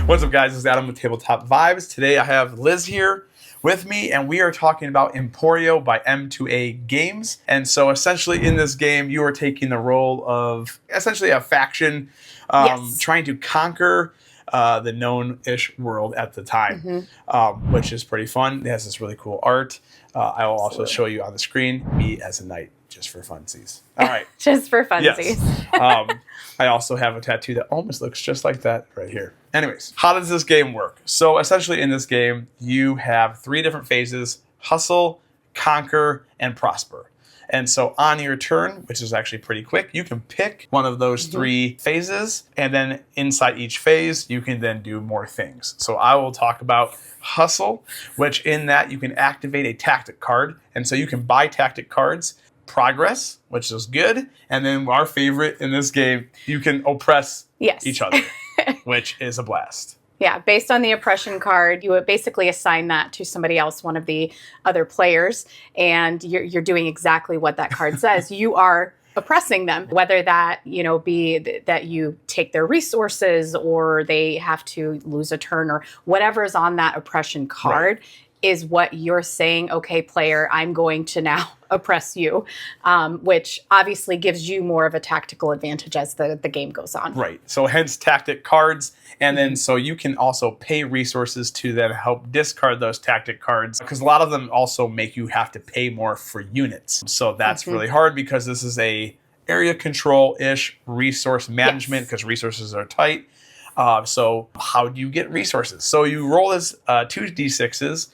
What's up, guys? This is Adam with Tabletop Vibes. Today I have Liz here with me, and we are talking about Emporio by M2A Games. And so essentially in this game, you are taking the role of essentially a faction trying to conquer the known-ish world at the time, which is pretty fun. It has this really cool art. I will also show you on the screen me as a knight, just for funsies. All right. Just for funsies. Yes. I also have a tattoo that almost looks just like that right here. Anyways, how does this game work? So essentially in this game, you have 3 different phases: hustle, conquer, and prosper. And so on your turn, which is actually pretty quick, you can pick one of those 3 phases, and then inside each phase, you can then do more things. So I will talk about hustle, which in that you can activate a tactic card. And so you can buy tactic cards. Progress, which is good. And then our favorite in this game, you can oppress each other, which is a blast. Yeah, based on the oppression card, you would basically assign that to somebody else, one of the other players, and you're doing exactly what that card says. You are oppressing them, whether that, be that you take their resources or they have to lose a turn or whatever is on that oppression card. Right. Is what you're saying, okay, player, I'm going to now oppress you, which obviously gives you more of a tactical advantage as the game goes on. Right. So hence tactic cards. And then so you can also pay resources to then help discard those tactic cards, because a lot of them also make you have to pay more for units. So that's really hard because this is a area control-ish resource management because resources are tight. So how do you get resources? So you roll as 2 d6s,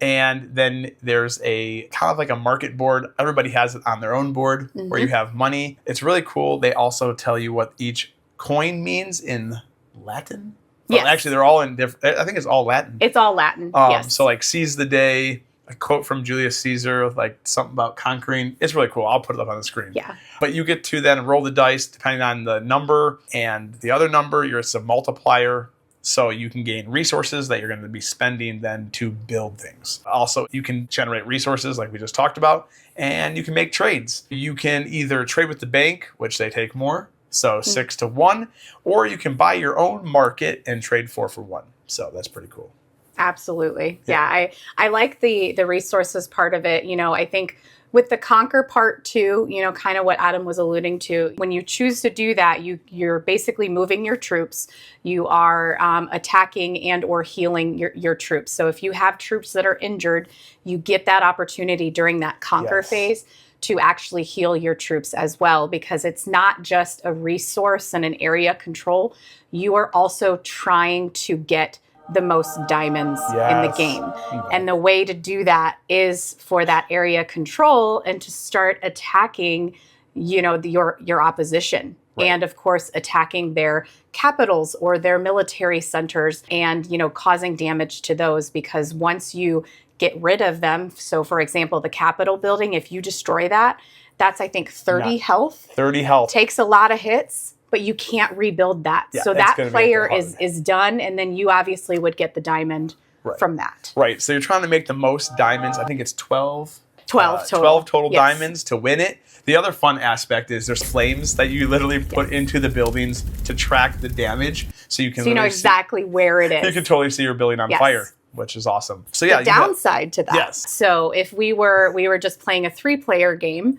and then there's a kind of like a market board. Everybody has it on their own board where you have money. It's really cool. They also tell you what each coin means in Latin. Well, actually, they're all in different. I think it's all Latin. It's all Latin. Yes. So like seize the day. A quote from Julius Caesar with like something about conquering. It's really cool. I'll put it up on the screen. Yeah. But you get to then roll the dice depending on the number and the other number. It's a multiplier. So you can gain resources that you're going to be spending then to build things. Also, you can generate resources like we just talked about, and you can make trades. You can either trade with the bank, which they take more, so 6 to 1, or you can buy your own market and trade 4 for 1. So that's pretty cool. Absolutely. Yeah. I like the resources part of it. I think with the conquer part too, kind of what Adam was alluding to, when you choose to do that, you're basically moving your troops. You are attacking and or healing your troops. So if you have troops that are injured, you get that opportunity during that conquer phase to actually heal your troops as well, because it's not just a resource and an area control. You are also trying to get the most diamonds in the game. And the way to do that is for that area control and to start attacking, your opposition. Right. And of course, attacking their capitals or their military centers and, causing damage to those, because once you get rid of them, so for example, the Capitol building, if you destroy that, that's, I think, 30 health. 30 health. Takes a lot of hits. But you can't rebuild that. Yeah, so that player is done, and then you obviously would get the diamond from that. Right. So you're trying to make the most diamonds. I think it's 12. 12 total. 12 total diamonds to win it. The other fun aspect is there's flames that you literally put into the buildings to track the damage. So you can know exactly where it is. You can totally see your building on fire, which is awesome. So the downside to that. So if we were just playing a 3-player game,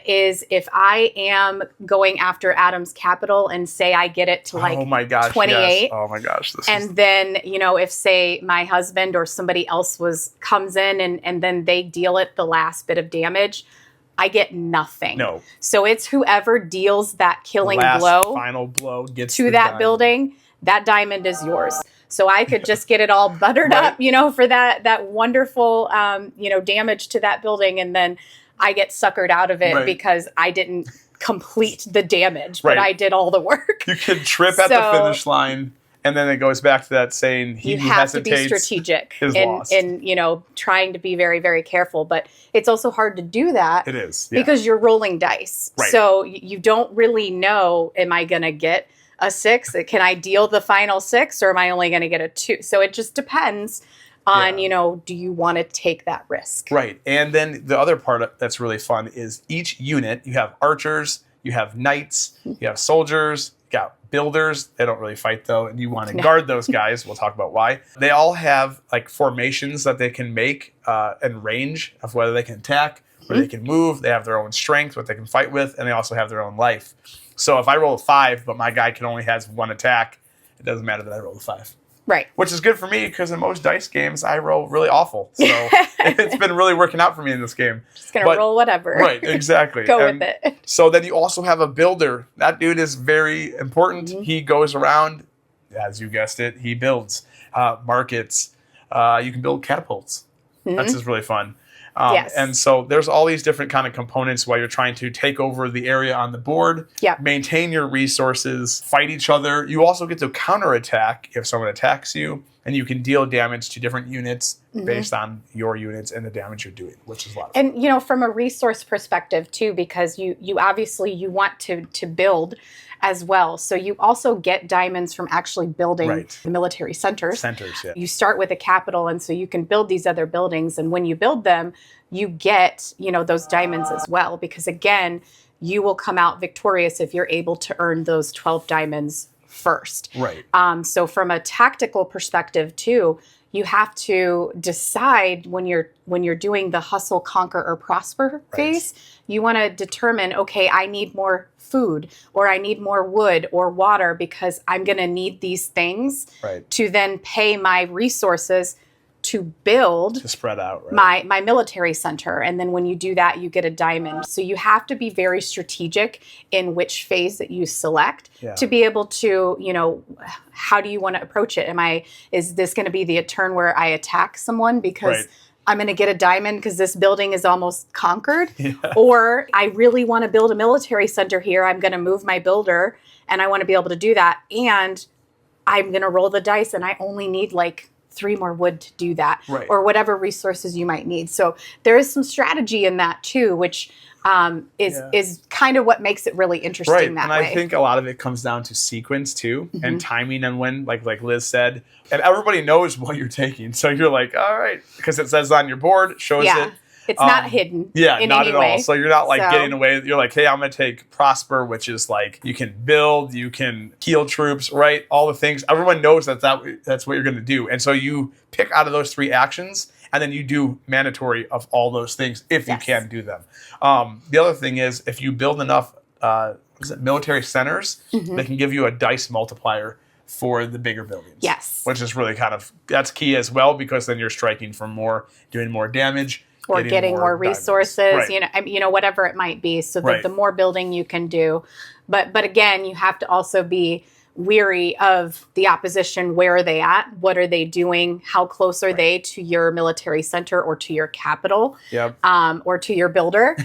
is if I am going after Adam's capital and say I get it to 28. Yes. Oh my gosh. Then, if say my husband or somebody else comes in and then they deal it the last bit of damage, I get nothing. No. So it's whoever deals that killing final blow gets to that building, that diamond is yours. So I could just get it all buttered up, for that wonderful, damage to that building. And then I get suckered out of it because I didn't complete the damage, but I did all the work. You could trip at the finish line. And then it goes back to that saying, he who hesitates to be strategic in trying to be very, very careful. But it's also hard to do that. It is. Because you're rolling dice. Right. So you don't really know, am I going to get a 6? Can I deal the final 6, or am I only going to get a 2? So it just depends on, do you want to take that risk? Right. And then the other part that's really fun is each unit, you have archers, you have knights, you have soldiers, you got builders. They don't really fight though, and you want to guard those guys. We'll talk about why. They all have like formations that they can make and range of whether they can attack, where they can move. They have their own strength, what they can fight with, and they also have their own life. So if I roll a 5, but my guy only has 1 attack, it doesn't matter that I roll a 5. Right. Which is good for me because in most dice games, I roll really awful. So it's been really working out for me in this game. Just going to roll whatever. Right, exactly. Go with it. So then you also have a builder. That dude is very important. He goes around, as you guessed it, he builds markets. You can build catapults. That's just really fun. Yes. And so there's all these different kind of components while you're trying to take over the area on the board, maintain your resources, fight each other. You also get to counterattack if someone attacks you, and you can deal damage to different units based on your units and the damage you're doing, which is a lot of fun. And, you know, from a resource perspective too, because you obviously you want to build as well. So you also get diamonds from actually building the military centers. You start with a capital, and so you can build these other buildings. And when you build them, you get, you know, those diamonds as well. Because again, you will come out victorious if you're able to earn those 12 diamonds first. Right. So from a tactical perspective too, you have to decide when you're doing the hustle, conquer, or prosper phase, you want to determine, okay, I need more food, or I need more wood or water because I'm going to need these things to then pay my resources to build, to spread out my military center. And then when you do that, you get a diamond. So you have to be very strategic in which phase that you select to be able to, you know, how do you want to approach it? Is this going to be the turn where I attack someone because I'm going to get a diamond because this building is almost conquered? Or I really want to build a military center here. I'm going to move my builder and I want to be able to do that. And I'm going to roll the dice and I only need like 3 more wood to do that, or whatever resources you might need. So there is some strategy in that too, which is kind of what makes it really interesting that way. And I think a lot of it comes down to sequence too, and timing, and when, like Liz said, and everybody knows what you're taking. So you're like, all right, because it says on your board, it shows it. It's not hidden. Yeah, not at all. So you're not like getting away. You're like, hey, I'm going to take Prosper, which is like you can build, you can heal troops, right? All the things. Everyone knows that's what you're going to do. And so you pick out of those 3 actions, and then you do mandatory of all those things if you can do them. The other thing is if you build enough military centers, they can give you a dice multiplier for the bigger buildings. Yes. Which is really that's key as well, because then you're striking for more, doing more damage. Or getting more resources, you know, whatever it might be. So that the more building you can do. But again, you have to also be weary of the opposition. Where are they at? What are they doing? How close are they to your military center or to your capital? Or to your builder?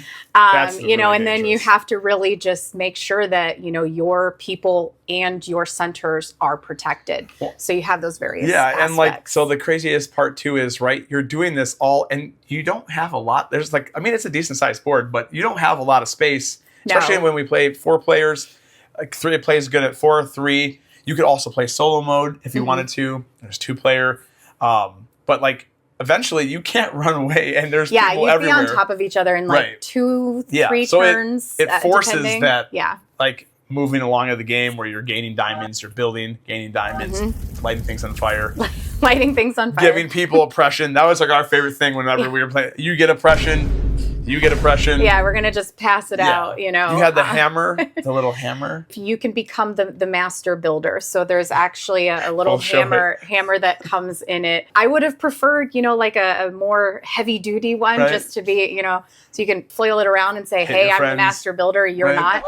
You know, and then you have to really just make sure that, you know, your people and your centers are protected. So you have those various aspects. And like, so the craziest part too is, you're doing this all, and you don't have a lot. There's like, I mean, it's a decent sized board, but you don't have a lot of space, especially when we play 4 players. Like 3 plays good at 4 or 3. You could also play solo mode if you wanted to. There's 2-player. But like eventually you can't run away, and there's people everywhere. Yeah, you'd be on top of each other in like 2-3 so turns. It forces depending. that like moving along of the game where you're gaining diamonds, you're building, gaining diamonds, lighting things on fire. Lighting things on fire. Giving people oppression. That was like our favorite thing whenever we were playing. You get oppression. You get oppression. Yeah, we're going to just pass it out, you know. You had the hammer, the little hammer. You can become the master builder. So there's actually a little hammer that comes in it. I would have preferred, you know, like a more heavy duty one, just to be, you know, so you can flail it around and say, hey, I'm the master builder, you're not.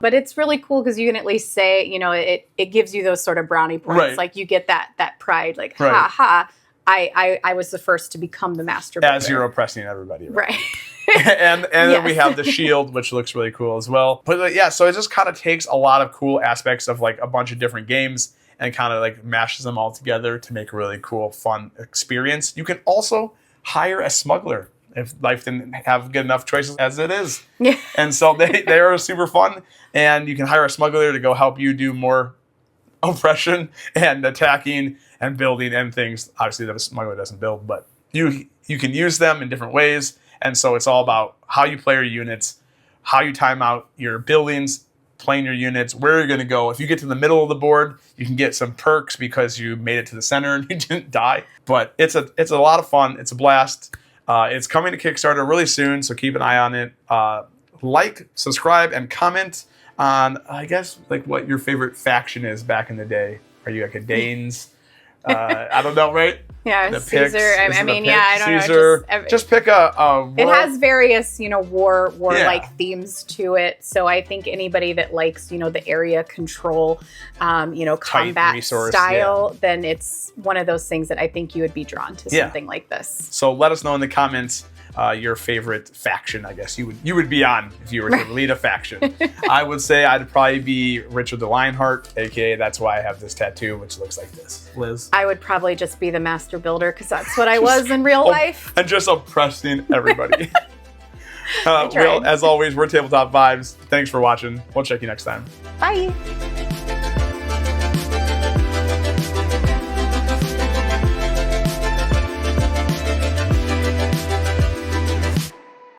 But it's really cool because you can at least say, you know, it gives you those sort of brownie points. Like you get that pride, like, ha ha. I was the first to become the master builder. As you're oppressing everybody. And then we have the shield, which looks really cool as well. But so it just kind of takes a lot of cool aspects of like a bunch of different games and kind of like mashes them all together to make a really cool, fun experience. You can also hire a smuggler if life didn't have good enough choices as it is. And so they are super fun, and you can hire a smuggler to go help you do more oppression and attacking and building and things. Obviously, the smuggler doesn't build, but you can use them in different ways. And so it's all about how you play your units, how you time out your buildings, playing your units, where you're going to go. If you get to the middle of the board, you can get some perks because you made it to the center and you didn't die. But it's a lot of fun. It's a blast. It's coming to Kickstarter really soon, so keep an eye on it. Like, subscribe, and comment on, I guess, like what your favorite faction is back in the day. Are you like a Danes? I don't know, right? Yeah, The Caesar. Picts, I mean, yeah, I don't Caesar. know. Just pick a it has various, war Yeah. like themes to it. So I think anybody that likes, the area control, combat resource, style, then it's one of those things that I think you would be drawn to something like this. So let us know in the comments your favorite faction. I guess you would be on if you were to lead a faction. I would say I'd probably be Richard the Lionheart, aka that's why I have this tattoo, which looks like this. Liz, I would probably just be the master builder because that's what I was in real life. And just oppressing everybody. I tried. Well, as always, we're Tabletop Vibes. Thanks for watching. We'll check you next time. Bye.